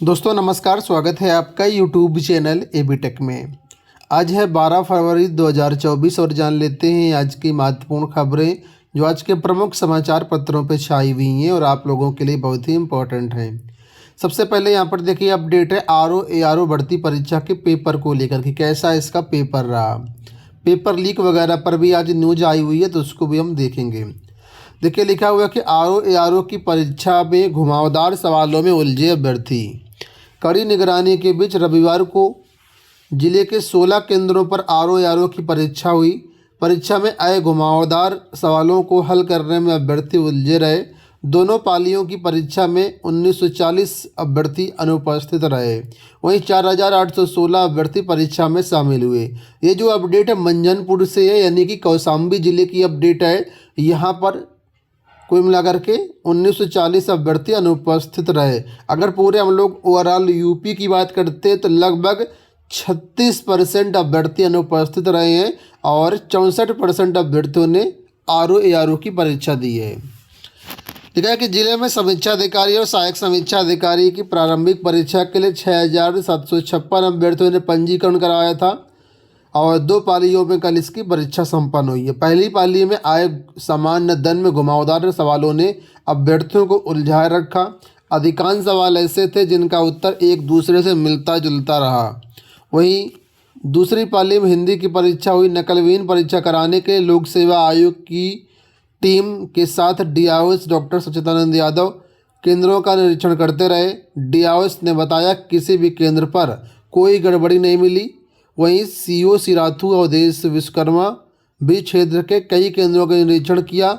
दोस्तों नमस्कार, स्वागत है आपका यूट्यूब चैनल एबी टेक में। आज है 12 फरवरी 2024 और जान लेते हैं आज की महत्वपूर्ण खबरें जो आज के प्रमुख समाचार पत्रों पर छाई हुई हैं और आप लोगों के लिए बहुत ही इम्पोर्टेंट हैं। सबसे पहले यहाँ पर देखिए अपडेट है ARO भर्ती परीक्षा के पेपर को लेकर कि कैसा इसका पेपर रहा। पेपर लीक वगैरह पर भी आज न्यूज आई हुई है तो उसको भी हम देखेंगे। देखिए लिखा हुआ है कि ARO की परीक्षा में घुमावदार सवालों में उलझे अभ्यर्थी। कड़ी निगरानी के बीच रविवार को जिले के 16 केंद्रों पर ARO की परीक्षा हुई। परीक्षा में आए घुमावदार सवालों को हल करने में अभ्यर्थी उलझे रहे। दोनों पालियों की परीक्षा में 1940 अभ्यर्थी अनुपस्थित रहे। वहीं 4816 अभ्यर्थी परीक्षा में शामिल हुए। ये जो अपडेट है मंझनपुर से है, यानी कि कौशाम्बी जिले की अपडेट है। यहाँ पर कुल मिलाकर के 1940 अभ्यर्थी अनुपस्थित रहे। अगर पूरे हम लोग ओवरऑल यूपी की बात करते हैं तो लगभग 36% अभ्यर्थी अनुपस्थित रहे हैं और 64% अभ्यर्थियों ने ARO की परीक्षा दी है। देखा है कि जिले में समीक्षा अधिकारी और सहायक समीक्षा अधिकारी की प्रारंभिक परीक्षा के लिए 6756 अभ्यर्थियों ने पंजीकरण कराया था और 2 पालियों में कल इसकी परीक्षा संपन्न हुई है। पहली पाली में आए सामान्य दन में घुमावदार सवालों ने अभ्यर्थियों को उलझाए रखा। अधिकांश सवाल ऐसे थे जिनका उत्तर एक दूसरे से मिलता जुलता रहा। वहीं दूसरी पाली में हिंदी की परीक्षा हुई। नकलविहीन परीक्षा कराने के लोक सेवा आयोग की टीम के साथ DIOS डॉक्टर सच्चिदानंद यादव केंद्रों का निरीक्षण करते रहे। DIOS ने बताया किसी भी केंद्र पर कोई गड़बड़ी नहीं मिली। वहीं CO सिराथू और देश विश्वकर्मा भी क्षेत्र के कई केंद्रों का निरीक्षण किया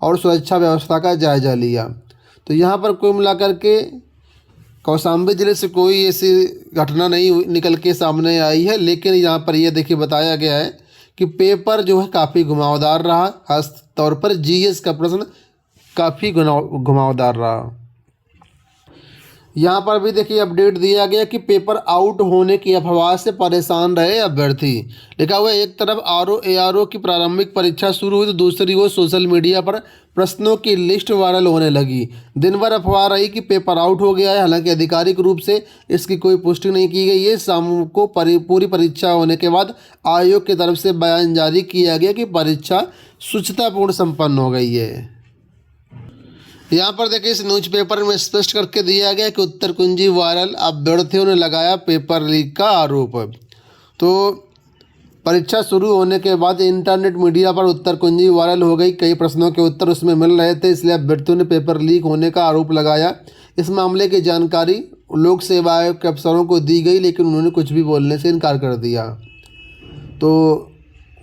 और सुरक्षा व्यवस्था का जायजा लिया। तो यहाँ पर कुल मिलाकर के कौशाम्बी जिले से कोई ऐसी घटना नहीं निकल के सामने आई है, लेकिन यहाँ पर यह देखिए बताया गया है कि पेपर जो है काफ़ी घुमावदार रहा। खास तौर पर GS का प्रश्न काफ़ी घुमावदार रहा। यहाँ पर भी देखिए अपडेट दिया गया कि पेपर आउट होने की अफवाह से परेशान रहे अभ्यर्थी। लिखा हुआ एक तरफ ARO की प्रारंभिक परीक्षा शुरू हुई तो दूसरी ओर सोशल मीडिया पर प्रश्नों की लिस्ट वायरल होने लगी। दिन भर अफवाह रही कि पेपर आउट हो गया है। हालांकि आधिकारिक रूप से इसकी कोई पुष्टि नहीं की गई है। शाम को पूरी परीक्षा होने के बाद आयोग की तरफ से बयान जारी किया गया कि परीक्षा शुचितापूर्ण संपन्न हो गई है। यहाँ पर देखिए इस न्यूज़पेपर में स्पष्ट करके दिया गया कि उत्तर कुंजी वायरल, अभ्यर्थियों ने लगाया पेपर लीक का आरोप। तो परीक्षा शुरू होने के बाद इंटरनेट मीडिया पर उत्तर कुंजी वायरल हो गई। कई प्रश्नों के उत्तर उसमें मिल रहे थे, इसलिए अभ्यर्थियों ने पेपर लीक होने का आरोप लगाया। इस मामले की जानकारी लोक सेवा आयोग के अफसरों को दी गई, लेकिन उन्होंने कुछ भी बोलने से इनकार कर दिया। तो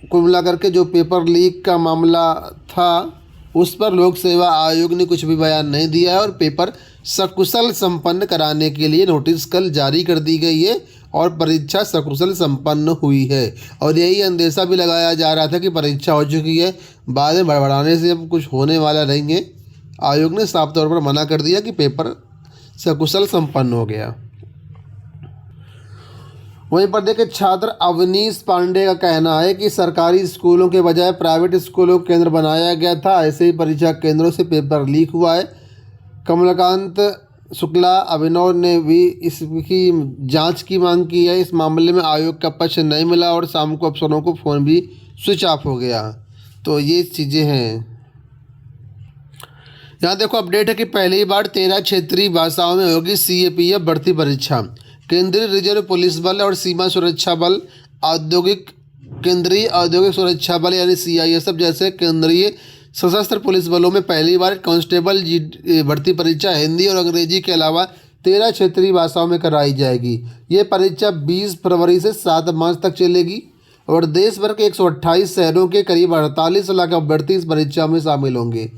कुल मिलाकर के जो पेपर लीक का मामला था उस पर लोक सेवा आयोग ने कुछ भी बयान नहीं दिया है और पेपर सकुशल संपन्न कराने के लिए नोटिस कल जारी कर दी गई है और परीक्षा सकुशल संपन्न हुई है। और यही अंदेशा भी लगाया जा रहा था कि परीक्षा हो चुकी है, बाद में बड़बड़ाने से अब कुछ होने वाला नहीं है। आयोग ने साफ तौर पर मना कर दिया कि पेपर सकुशल संपन्न हो गया। वहीं पर देखिए छात्र अवनीश पांडे का कहना है कि सरकारी स्कूलों के बजाय प्राइवेट स्कूलों का केंद्र बनाया गया था, ऐसे ही परीक्षा केंद्रों से पेपर लीक हुआ है। कमलकांत शुक्ला अभिनव ने भी इसकी जांच की मांग की है। इस मामले में आयोग का पक्ष नहीं मिला और शाम को अफसरों को फ़ोन भी स्विच ऑफ हो गया। तो ये चीज़ें हैं। यहाँ देखो अपडेट है कि पहली बार 13 क्षेत्रीय भाषाओं में होगी CAPF भर्ती परीक्षा। केंद्रीय रिजर्व पुलिस बल और सीमा सुरक्षा बल, केंद्रीय औद्योगिक सुरक्षा बल यानी CISF जैसे केंद्रीय सशस्त्र पुलिस बलों में पहली बार कांस्टेबल भर्ती परीक्षा हिंदी और अंग्रेजी के अलावा 13 क्षेत्रीय भाषाओं में कराई जाएगी। ये परीक्षा 20 फरवरी से 7 मार्च तक चलेगी और देश भर के 128 शहरों के करीब 48 लाख अभ्यर्थी इस परीक्षा में शामिल होंगे।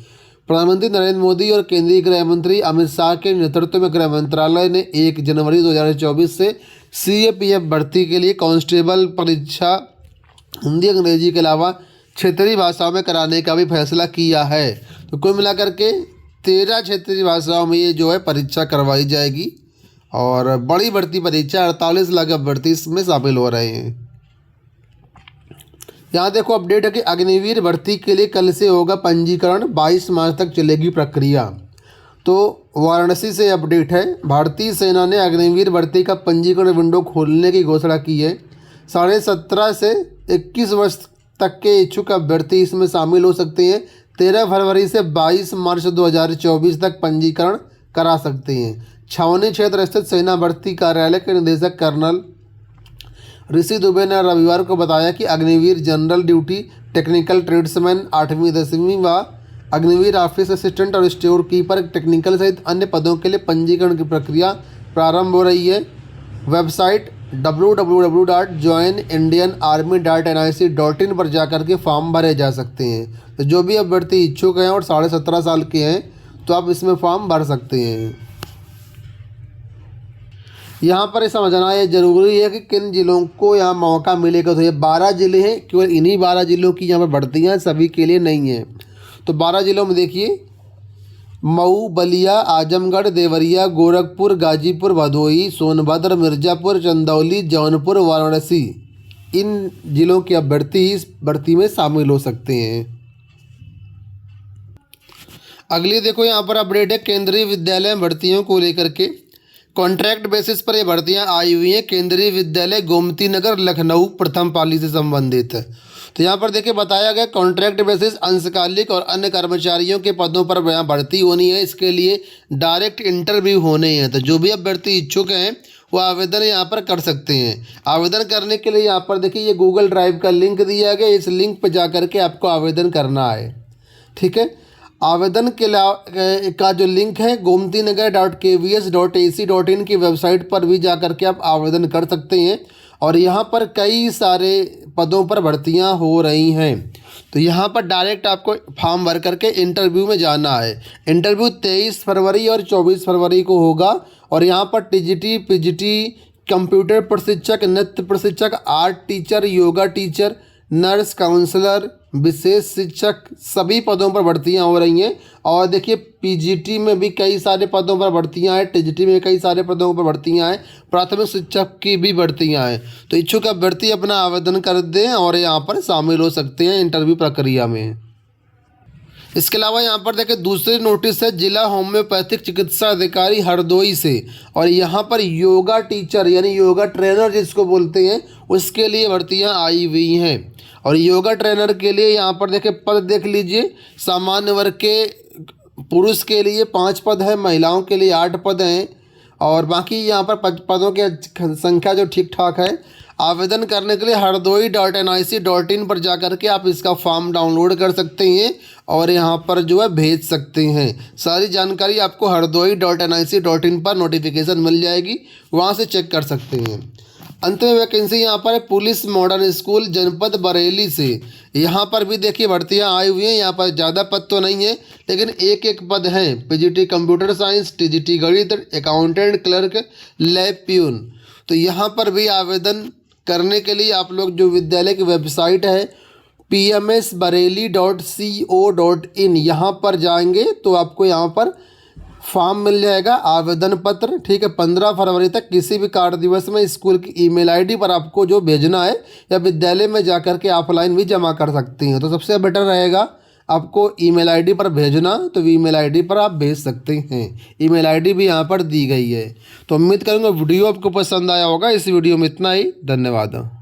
प्रधानमंत्री नरेंद्र मोदी और केंद्रीय गृह मंत्री अमित शाह के नेतृत्व में गृह मंत्रालय ने 1 जनवरी 2024 से CAPF भर्ती के लिए कांस्टेबल परीक्षा हिंदी अंग्रेजी के अलावा क्षेत्रीय भाषाओं में कराने का भी फैसला किया है। तो कुल मिलाकर के 13 क्षेत्रीय भाषाओं में ये जो है परीक्षा करवाई जाएगी और बड़ी भर्ती परीक्षा 48 लाख अभ्यर्थी इसमें शामिल हो रहे हैं। यहाँ देखो अपडेट है कि अग्निवीर भर्ती के लिए कल से होगा पंजीकरण, 22 मार्च तक चलेगी प्रक्रिया। तो वाराणसी से अपडेट है। भारतीय सेना ने अग्निवीर भर्ती का पंजीकरण विंडो खोलने की घोषणा की है। 17.5 से 21 वर्ष तक के इच्छुक अभ्यर्थी इसमें शामिल हो सकते हैं। 13 फरवरी से 22 मार्च 2024 तक पंजीकरण करा सकते हैं। छावनी क्षेत्र स्थित सेना भर्ती कार्यालय के निदेशक कर्नल ऋषि दुबे ने रविवार को बताया कि Agniveer general duty, technical tradesman 8वीं 10वीं व अग्निवीर ऑफिस असिस्टेंट और स्टोर कीपर टेक्निकल सहित अन्य पदों के लिए पंजीकरण की प्रक्रिया प्रारंभ हो रही है। वेबसाइट www.joinindianarmy.nic.in पर जाकर के फॉर्म भरे जा सकते हैं। तो जो भी अभ्यर्थी इच्छुक हैं और 17.5 साल के हैं तो आप इसमें फॉर्म भर सकते हैं। यहाँ पर समझना ये जरूरी है कि किन जिलों को यहाँ मौका मिलेगा। तो ये 12 ज़िले हैं, केवल इन्हीं 12 ज़िलों की यहाँ पर भर्तियाँ सभी के लिए नहीं हैं। तो 12 ज़िलों में देखिए, मऊ, बलिया, आजमगढ़, देवरिया, गोरखपुर, गाजीपुर, भदोही, सोनभद्र, मिर्ज़ापुर, चंदौली, जौनपुर, वाराणसी, इन जिलों के अभ्यर्थी इस भर्ती में शामिल हो सकते हैं। अगली देखो यहाँ पर अपडेट है केंद्रीय विद्यालय भर्तियों को लेकर के। कॉन्ट्रैक्ट बेसिस पर ये भर्तियां आई हुई हैं। केंद्रीय विद्यालय गोमती नगर लखनऊ प्रथम पाली से संबंधित है। तो यहाँ पर देखिए बताया गया कॉन्ट्रैक्ट बेसिस अंशकालिक और अन्य कर्मचारियों के पदों पर यहाँ भर्ती होनी है। इसके लिए डायरेक्ट इंटरव्यू होने हैं। तो जो भी अभ्यर्थी इच्छुक हैं वो आवेदन यहाँ पर कर सकते हैं। आवेदन करने के लिए यहाँ पर देखिए ये गूगल ड्राइव का लिंक दिया गया, इस लिंक पर जा कर के आपको आवेदन करना है। ठीक है, आवेदन का जो लिंक है gomtinagar.kvs.ac.in की वेबसाइट पर भी जा कर के आप आवेदन कर सकते हैं। और यहाँ पर कई सारे पदों पर भर्तियाँ हो रही हैं। तो यहाँ पर डायरेक्ट आपको फॉर्म भर करके इंटरव्यू में जाना है। इंटरव्यू 23 फरवरी और 24 फरवरी को होगा। और यहाँ पर टीजीटी, पीजीटी, कंप्यूटर प्रशिक्षक, नृत्य प्रशिक्षक, art teacher, yoga teacher, nurse, counsellor, विशेष शिक्षक, सभी पदों पर भर्तियां हो रही हैं। और देखिए पीजीटी में भी कई सारे पदों पर भर्तियां हैं, टीजीटी में कई सारे पदों पर भर्तियां हैं, प्राथमिक शिक्षक की भी भर्तियां हैं। तो इच्छुक अभ्यर्थी अपना आवेदन कर दें और यहाँ पर शामिल हो सकते हैं इंटरव्यू प्रक्रिया में। इसके अलावा यहाँ पर देखिए दूसरी नोटिस है जिला होम्योपैथिक चिकित्सा अधिकारी हरदोई से। और यहाँ पर योगा टीचर यानी योगा ट्रेनर जिसको बोलते हैं उसके लिए भर्तियाँ आई हुई हैं। और योगा ट्रेनर के लिए यहाँ पर देखिए पद देख लीजिए। सामान्य वर्ग के पुरुष के लिए 5 पद है, महिलाओं के लिए 8 पद हैं। और बाकी यहाँ पर पदों की संख्या जो ठीक ठाक है। आवेदन करने के लिए hardoi.nic.in पर जाकर के आप इसका फॉर्म डाउनलोड कर सकते हैं और यहाँ पर जो है भेज सकते हैं। सारी जानकारी आपको hardoi.nic.in पर नोटिफिकेशन मिल जाएगी, वहाँ से चेक कर सकते हैं। अंत में वैकेंसी यहाँ पर है पुलिस मॉडर्न स्कूल जनपद बरेली से। यहाँ पर भी देखिए भर्तियाँ आई हुई हैं। यहाँ पर ज़्यादा पद तो नहीं है लेकिन एक पद हैं। पीजीटी कंप्यूटर साइंस, टीजीटी गणित, अकाउंटेंट, क्लर्क, लैब प्यून। तो यहाँ पर भी आवेदन करने के लिए आप लोग जो विद्यालय की वेबसाइट है pmsbareli.co.in यहाँ पर जाएंगे तो आपको यहाँ पर फॉर्म मिल जाएगा, आवेदन पत्र। ठीक है, 15 फरवरी तक किसी भी कार्य दिवस में स्कूल की ईमेल आईडी पर आपको जो भेजना है या विद्यालय में जाकर के ऑफलाइन भी जमा कर सकती हैं। तो सबसे बेटर रहेगा आपको ईमेल आईडी पर भेजना, तो ईमेल आईडी पर आप भेज सकते हैं। ईमेल आईडी भी यहाँ पर दी गई है। तो उम्मीद करूँगा वीडियो आपको पसंद आया होगा। इस वीडियो में इतना ही, धन्यवाद।